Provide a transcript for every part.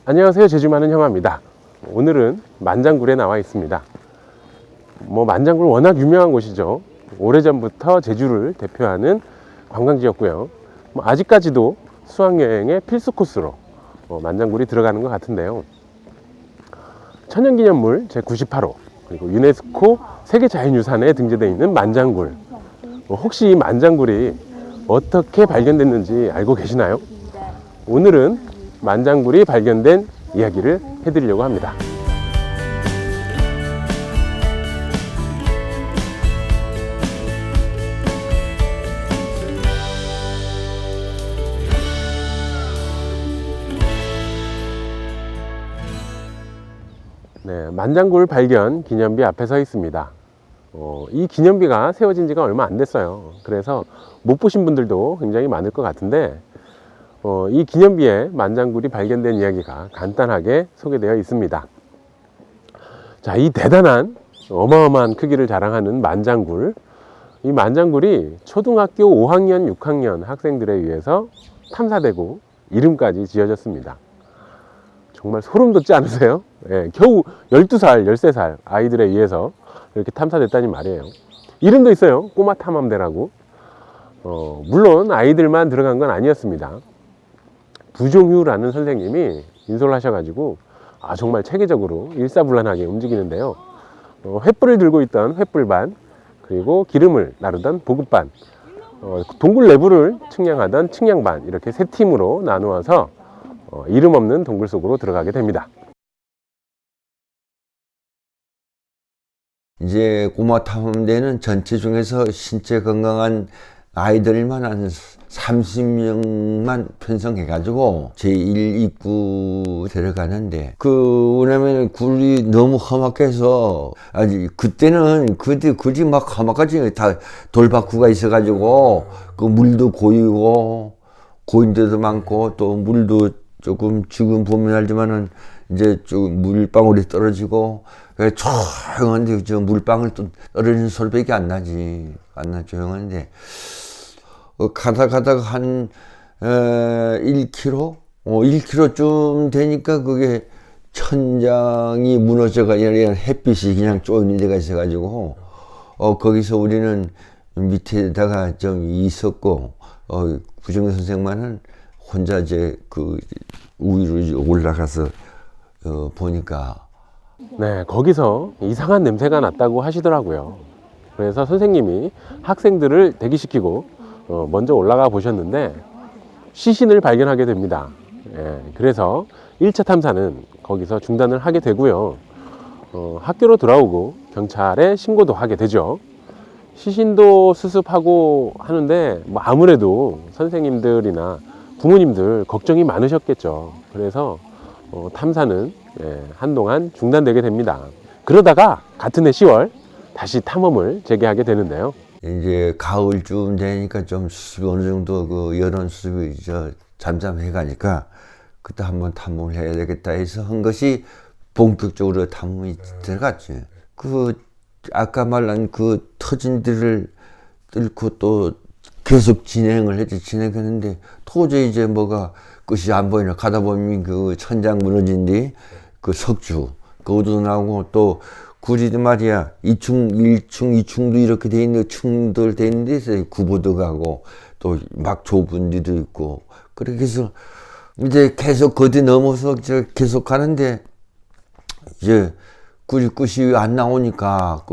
안녕하세요. 제주 많은 형아입니다. 오늘은 만장굴에 나와 있습니다. 만장굴 워낙 유명한 곳이죠. 오래전부터 제주를 대표하는 관광지였고요. 아직까지도 수학여행의 필수 코스로 만장굴이 들어가는 것 같은데요. 천연기념물 제98호 그리고 유네스코 세계자연유산에 등재되어 있는 만장굴. 혹시 이 만장굴이 어떻게 발견됐는지 알고 계시나요? 오늘은 만장굴이 발견된 이야기를 해드리려고 합니다. 네, 만장굴 발견 기념비 앞에 서 있습니다. 이 기념비가 세워진 지가 얼마 안 됐어요. 그래서 못 보신 분들도 굉장히 많을 것 같은데 이 기념비에 만장굴이 발견된 이야기가 간단하게 소개되어 있습니다. 자, 이 대단한 어마어마한 크기를 자랑하는 만장굴, 이 만장굴이 초등학교 5학년, 6학년 학생들에 의해서 탐사되고 이름까지 지어졌습니다. 정말 소름 돋지 않으세요? 예, 겨우 12살, 13살 아이들에 의해서 이렇게 탐사됐다니 말이에요. 이름도 있어요. 꼬마 탐험대라고. 물론 아이들만 들어간 건 아니었습니다. 부종휴라는 선생님이 인솔 하셔가지고 정말 체계적으로 일사불란하게 움직이는데요. 횃불을 들고 있던 횃불반, 그리고 기름을 나르던 보급반, 동굴 내부를 측량하던 측량반, 이렇게 세 팀으로 나누어서 이름 없는 동굴 속으로 들어가게 됩니다. 이제 꼬마 탐험대는 전체 중에서 신체 건강한 아이들만 한 30명만 편성해가지고 제1입구 들어가는데, 왜냐면 굴이 너무 험악해서, 그때는 그지 막 험악하지. 다 돌바꾸가 있어가지고, 물도 고이고, 고인 데도 많고, 또 물도 조금 지금 보면 알지만은, 이제 좀 물방울이 떨어지고, 조용한데, 물방울 또 떨어지는 소리밖에 안 나지. 안 나, 조용한데. 가다가 한 1km? 1km쯤 되니까 그게 천장이 무너져가 이런 햇빛이 그냥 쪼이는 데가 있어가지고 거기서 우리는 밑에다가 좀 있었고 부정 선생만은 혼자 이제 위로 올라가서 보니까 네, 거기서 이상한 냄새가 났다고 하시더라고요. 그래서 선생님이 학생들을 대기시키고 먼저 올라가 보셨는데 시신을 발견하게 됩니다. 그래서 1차 탐사는 거기서 중단을 하게 되고요. 학교로 돌아오고 경찰에 신고도 하게 되죠. 시신도 수습하고 하는데 아무래도 선생님들이나 부모님들 걱정이 많으셨겠죠. 그래서 탐사는 한동안 중단되게 됩니다. 그러다가 같은 해 10월 다시 탐험을 재개하게 되는데요. 이제 가을쯤 되니까 좀 수습이 어느 정도 여론 수습이 잠잠해 가니까 그때 한번 탐험을 해야 되겠다 해서 한 것이 본격적으로 탐험이 들어갔지. 아까 말한 터진 데를 뚫고 또 계속 진행했는데 도저히 이제 뭐가 끝이 안 보이나. 가다 보면 천장 무너진 뒤 석주 그것도 나오고, 또 굴이도 말이야 2층, 1층, 2층도 이렇게 돼 있는 층들 돼 있는 데서 구보도 가고 또 막 좁은 데도 있고, 그렇게 해서 이제 계속 거기 넘어서 계속 가는데 이제 끝이 안 나오니까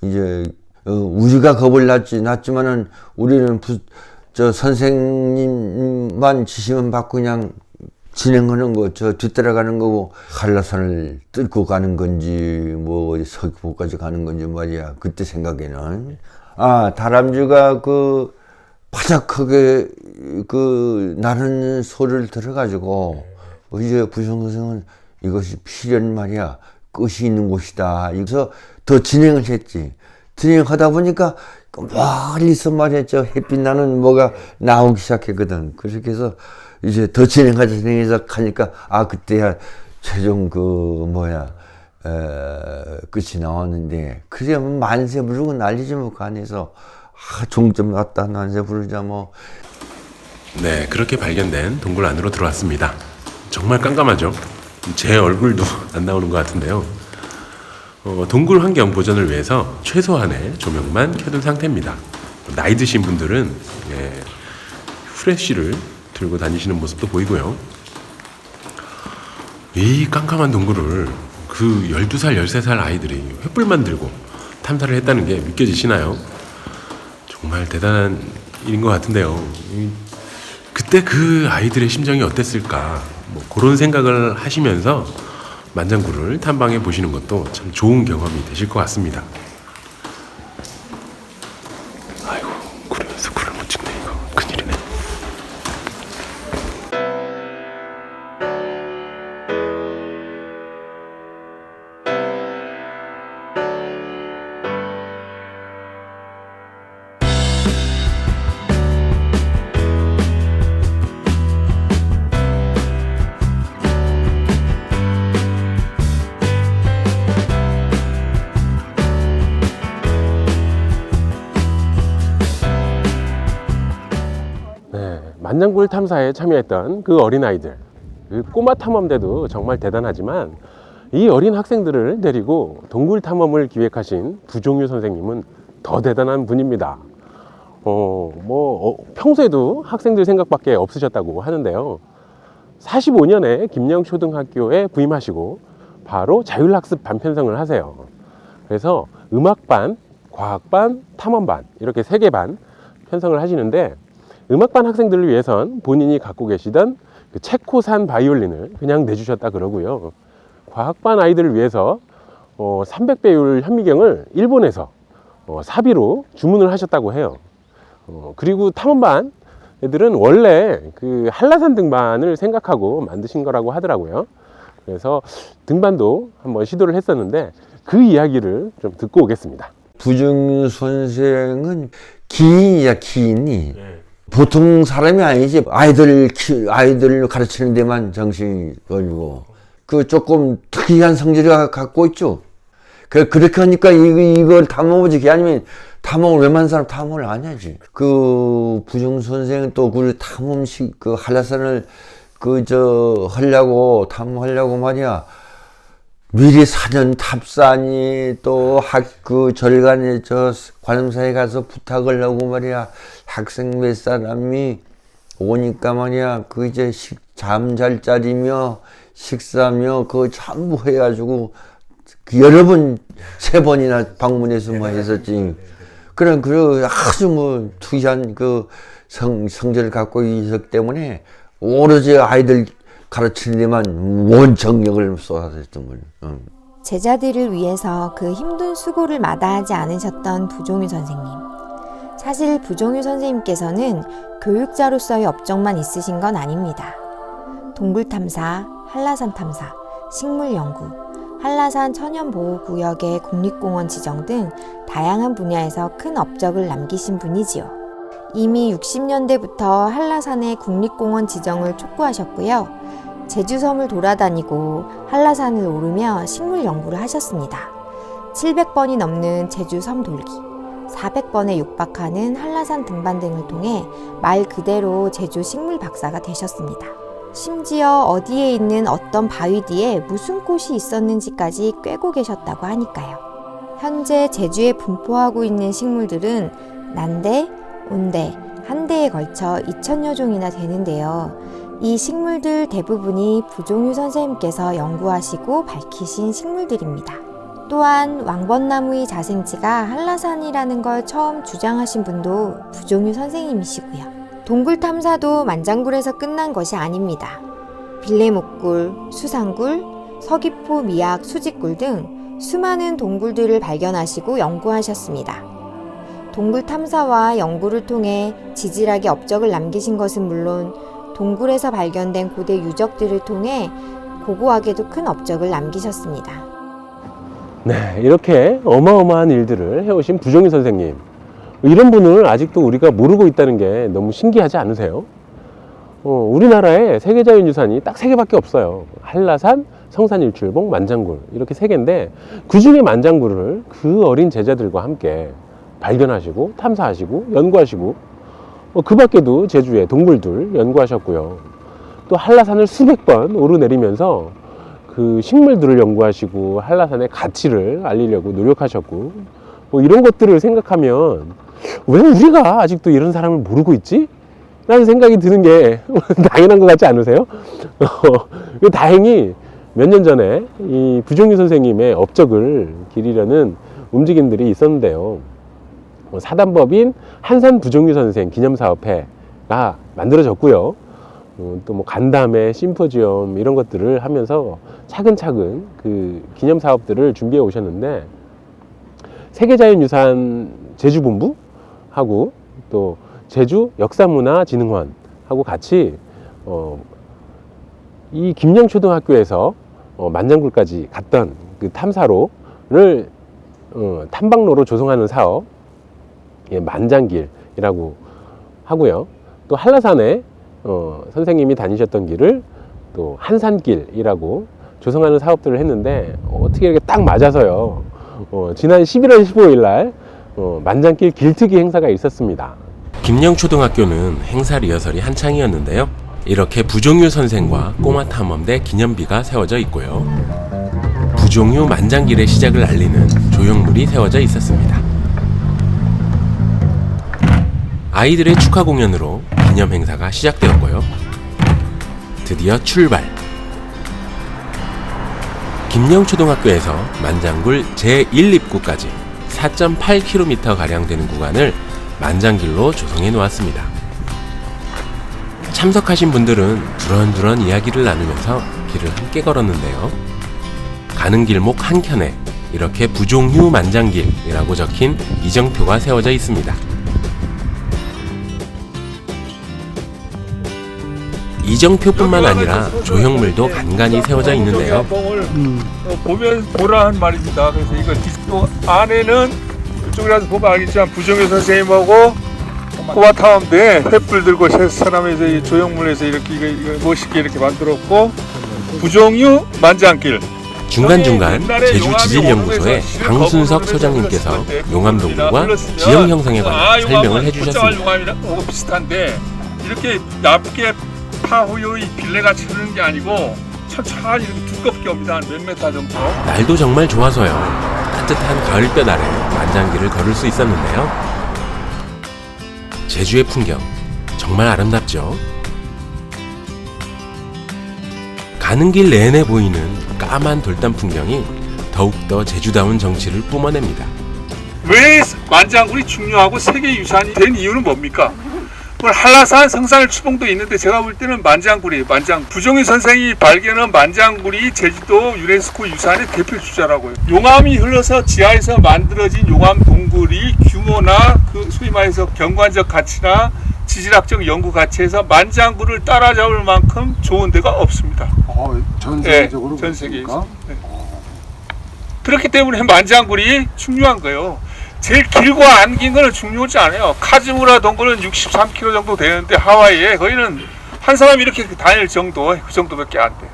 이제 우리가 겁을 났지만은 우리는 선생님만 지시만 받고 그냥 진행하는 거, 뒤따라가는 거고, 한라산을 뚫고 가는 건지, 서귀포까지 가는 건지 말이야. 그때 생각에는. 다람쥐가 바삭하게 나는 소리를 들어가지고, 이제 부성 선생은 이것이 필연 말이야. 끝이 있는 곳이다. 그래서 더 진행을 했지. 진행하다 보니까, 멀리서 말이야. 햇빛 나는 뭐가 나오기 시작했거든. 그렇게 해서, 이제 더 진행해서 가니까 그때야 최종 끝이 나왔는데, 그래야 만세 부르고 난리지 뭐. 간에서 종점 났다 만세 부르자 뭐. 네, 그렇게 발견된 동굴 안으로 들어왔습니다. 정말 깜깜하죠. 제 얼굴도 안 나오는 것 같은데요. 동굴 환경 보존을 위해서 최소한의 조명만 켜둔 상태입니다. 나이 드신 분들은 후레쉬를 들고 다니시는 모습도 보이고요. 이 깜깜한 동굴을 그 12살, 13살 아이들이 횃불만 들고 탐사를 했다는 게 믿겨지시나요? 정말 대단한 일인 것 같은데요. 그때 그 아이들의 심정이 어땠을까? 뭐 그런 생각을 하시면서 만장굴을 탐방해 보시는 것도 참 좋은 경험이 되실 것 같습니다. 아이고, 굴에서 굴을 못 찍네. 이거 큰일이네. 만장굴 탐사에 참여했던 그 어린아이들, 그 꼬마 탐험대도 정말 대단하지만 이 어린 학생들을 데리고 동굴 탐험을 기획하신 부종유 선생님은 더 대단한 분입니다. 평소에도 학생들 생각밖에 없으셨다고 하는데요. 45년에 김영초등학교에 부임하시고 바로 자율학습 반 편성을 하세요. 그래서 음악반, 과학반, 탐험반 이렇게 3개 반 편성을 하시는데, 음악반 학생들을 위해선 본인이 갖고 계시던 그 체코산 바이올린을 그냥 내주셨다 그러고요. 과학반 아이들을 위해서 300배율 현미경을 일본에서 사비로 주문을 하셨다고 해요. 그리고 탐험반 애들은 원래 그 한라산 등반을 생각하고 만드신 거라고 하더라고요. 그래서 등반도 한번 시도를 했었는데 그 이야기를 좀 듣고 오겠습니다. 부정유 선생은 기인이야, 기인이. 보통 사람이 아니지. 아이들 가르치는 데만 정신이 걸리고, 그 조금 특이한 성질을 갖고 있죠. 그렇게 하니까 이걸 탐험하지. 아니면 탐험을 웬만한 사람 탐험을 안 하지. 그 부정 선생은 또 그 탐험식, 그 한라산을 하려고, 탐험하려고 말이야. 미리 사전 탑산이 또 절간에 관음사에 가서 부탁을 하고 말이야. 학생 몇 사람이 오니까 말이야. 잠 잘 자리며 식사며 전부 해가지고 여러 번, 3번이나 방문해서 했었지. 그런 아주 특이한 성질을 갖고 있었기 때문에 오로지 아이들 가르치는 데만 온 정력을 쏟아냈던 거예요. 제자들을 위해서 그 힘든 수고를 마다하지 않으셨던 부종유 선생님. 사실 부종유 선생님께서는 교육자로서의 업적만 있으신 건 아닙니다. 동굴 탐사, 한라산 탐사, 식물 연구, 한라산 천연보호구역의 국립공원 지정 등 다양한 분야에서 큰 업적을 남기신 분이지요. 이미 60년대부터 한라산의 국립공원 지정을 촉구하셨고요. 제주섬을 돌아다니고 한라산을 오르며 식물 연구를 하셨습니다. 700번이 넘는 제주섬 돌기, 400번에 육박하는 한라산 등반 등을 통해 말 그대로 제주 식물 박사가 되셨습니다. 심지어 어디에 있는 어떤 바위 뒤에 무슨 꽃이 있었는지까지 꿰고 계셨다고 하니까요. 현재 제주에 분포하고 있는 식물들은 난대, 온대, 한대에 걸쳐 2000여 종이나 되는데요. 이 식물들 대부분이 부종유 선생님께서 연구하시고 밝히신 식물들입니다. 또한 왕벚나무의 자생지가 한라산이라는 걸 처음 주장하신 분도 부종유 선생님이시고요. 동굴 탐사도 만장굴에서 끝난 것이 아닙니다. 빌레목굴, 수상굴, 서귀포 미약 수직굴 등 수많은 동굴들을 발견하시고 연구하셨습니다. 동굴 탐사와 연구를 통해 지질하게 업적을 남기신 것은 물론 동굴에서 발견된 고대 유적들을 통해 고고하게도 큰 업적을 남기셨습니다. 네, 이렇게 어마어마한 일들을 해오신 부종유 선생님, 이런 분을 아직도 우리가 모르고 있다는 게 너무 신기하지 않으세요? 우리나라에 세계자연유산이 딱 3개밖에 없어요. 한라산, 성산일출봉, 만장굴 이렇게 3개인데 그 중에 만장굴을 그 어린 제자들과 함께 발견하시고 탐사하시고 연구하시고 그 밖에도 제주의 동굴들 연구하셨고요. 또 한라산을 수백 번 오르내리면서 그 식물들을 연구하시고 한라산의 가치를 알리려고 노력하셨고, 뭐 이런 것들을 생각하면 왜 우리가 아직도 이런 사람을 모르고 있지? 라는 생각이 드는 게 당연한 것 같지 않으세요? 다행히 몇 년 전에 이 부종유 선생님의 업적을 기리려는 움직임들이 있었는데요. 사단법인 한산 부종유 선생 기념사업회가 만들어졌고요. 또 뭐 간담회, 심포지엄 이런 것들을 하면서 차근차근 그 기념 사업들을 준비해 오셨는데, 세계자연유산 제주본부하고 또 제주 역사문화진흥원하고 같이 이 김영초등학교에서 만장굴까지 갔던 그 탐사로를 탐방로로 조성하는 사업, 만장길이라고 하고요. 또 한라산에 선생님이 다니셨던 길을 또 한산길이라고 조성하는 사업들을 했는데, 어떻게 이렇게 딱 맞아서요. 지난 11월 15일 날 만장길 길트기 행사가 있었습니다. 김영초등학교는 행사 리허설이 한창이었는데요. 이렇게 부종유 선생과 꼬마 탐험대 기념비가 세워져 있고요. 부종유 만장길의 시작을 알리는 조형물이 세워져 있었습니다. 아이들의 축하 공연으로 기념 행사가 시작되었고요. 드디어 출발! 김영초등학교에서 만장굴 제1입구까지 4.8km가량 되는 구간을 만장길로 조성해 놓았습니다. 참석하신 분들은 두런두런 이야기를 나누면서 길을 함께 걸었는데요. 가는 길목 한켠에 이렇게 부종유 만장길이라고 적힌 이정표가 세워져 있습니다. 이정표뿐만 아니라 조형물도 간간히 세워져 있는데요. 보면 보라한 말입니다. 그래서 이거 디스코 안에는 그쪽이라서 보면 알겠지만 부종유 선생님하고 꼬마 탐험대 횃불 들고 세 사람에서 이 조형물에서 이렇게 이거 멋있게 이렇게 만들었고, 부종유 만장길. 중간중간 제주지질연구소의 강순석 소장님께서 용암동굴과 지형 형성에 관한 설명을 해주셨습니다. 용암이랑 비슷한데 이렇게 얇게 파후의 빌레같이 흐르는 게 아니고 천천히 이렇게 두껍게 옵니다. 한 몇 메타 정도. 날도 정말 좋아서요. 따뜻한 가을볕 아래 만장길을 걸을 수 있었는데요. 제주의 풍경 정말 아름답죠. 가는 길 내내 보이는 까만 돌담 풍경이 더욱더 제주다운 정취를 뿜어냅니다. 왜 만장굴이 중요하고 세계유산이 된 이유는 뭡니까? 한라산 성산일 추봉도 있는데 제가 볼 때는 만장굴이에요. 부종유 선생이 발견한 만장굴이 제주도 유네스코 유산의 대표 주자라고요. 용암이 흘러서 지하에서 만들어진 용암 동굴이 규모나 그 소위 말해서 경관적 가치나 지질학적 연구 가치에서 만장굴을 따라잡을 만큼 좋은 데가 없습니다. 전 세계적으로? 네, 전 세계에서. 네. 그렇기 때문에 만장굴이 중요한 거예요. 제일 길고 안 긴 거는 중요하지 않아요. 카즈무라 동굴은 63km 정도 되는데 하와이에 거기는 한 사람이 이렇게 다닐 정도, 그 정도밖에 안 돼요.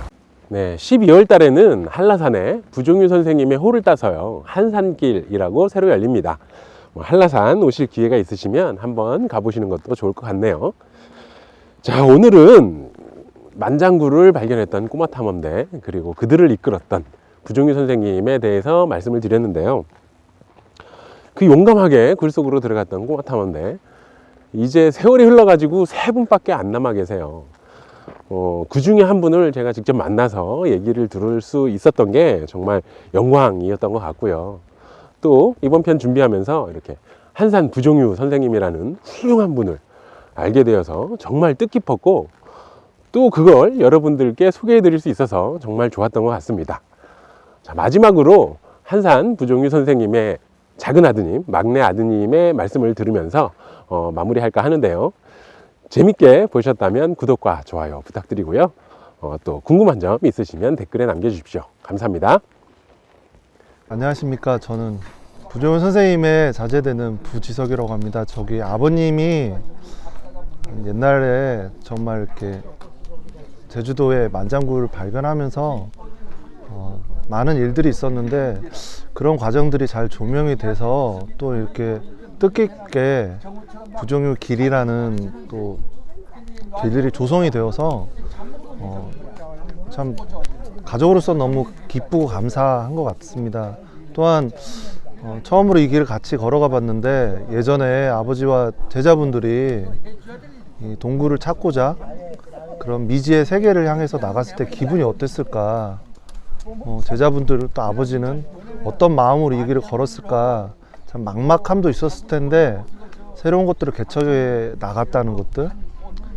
네, 12월 달에는 한라산에 부종유 선생님의 호를 따서요, 한산길이라고 새로 열립니다. 한라산 오실 기회가 있으시면 한번 가보시는 것도 좋을 것 같네요. 자, 오늘은 만장굴을 발견했던 꼬마 탐험대, 그리고 그들을 이끌었던 부종유 선생님에 대해서 말씀을 드렸는데요. 그 용감하게 굴 속으로 들어갔던 꼬마 탐험대, 이제 세월이 흘러가지고 3분밖에 안 남아 계세요. 그 중에 한 분을 제가 직접 만나서 얘기를 들을 수 있었던 게 정말 영광이었던 것 같고요. 또 이번 편 준비하면서 이렇게 한산 부종유 선생님이라는 훌륭한 분을 알게 되어서 정말 뜻깊었고, 또 그걸 여러분들께 소개해 드릴 수 있어서 정말 좋았던 것 같습니다. 자, 마지막으로 한산 부종유 선생님의 작은 아드님, 막내 아드님의 말씀을 들으면서 마무리할까 하는데요. 재밌게 보셨다면 구독과 좋아요 부탁드리고요. 또 궁금한 점 있으시면 댓글에 남겨주십시오. 감사합니다. 안녕하십니까. 저는 부종유 선생님의 자제되는 부지석이라고 합니다. 저기 아버님이 옛날에 정말 이렇게 제주도에 만장굴을 발견하면서 많은 일들이 있었는데, 그런 과정들이 잘 조명이 돼서 또 이렇게 뜻깊게 부종유 길이라는 또 길들이 조성이 되어서 참 가족으로서 너무 기쁘고 감사한 것 같습니다. 또한 처음으로 이 길을 같이 걸어가 봤는데 예전에 아버지와 제자분들이 이 동굴을 찾고자 그런 미지의 세계를 향해서 나갔을 때 기분이 어땠을까, 제자분들 또 아버지는 어떤 마음으로 이 길을 걸었을까, 참 막막함도 있었을 텐데 새로운 것들을 개척해 나갔다는 것들,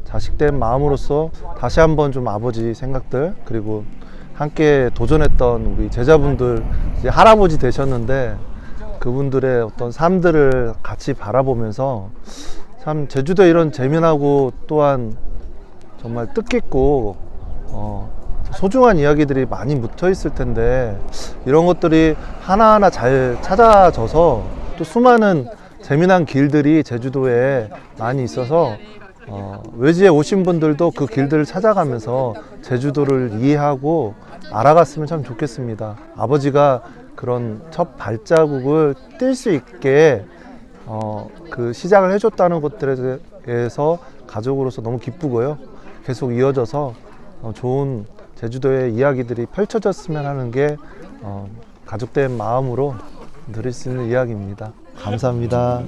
자식된 마음으로서 다시 한번 좀 아버지 생각들, 그리고 함께 도전했던 우리 제자분들, 이제 할아버지 되셨는데 그분들의 어떤 삶들을 같이 바라보면서 참 제주도에 이런 재미나고 또한 정말 뜻깊고 소중한 이야기들이 많이 묻혀 있을 텐데 이런 것들이 하나하나 잘 찾아져서 또 수많은 재미난 길들이 제주도에 많이 있어서 외지에 오신 분들도 그 길들을 찾아가면서 제주도를 이해하고 알아갔으면 참 좋겠습니다. 아버지가 그런 첫 발자국을 뗄 수 있게 그 시작을 해줬다는 것들에 대해서 가족으로서 너무 기쁘고요. 계속 이어져서 좋은 제주도의 이야기들이 펼쳐졌으면 하는 게 가족된 마음으로 드릴 수 있는 이야기입니다. 감사합니다.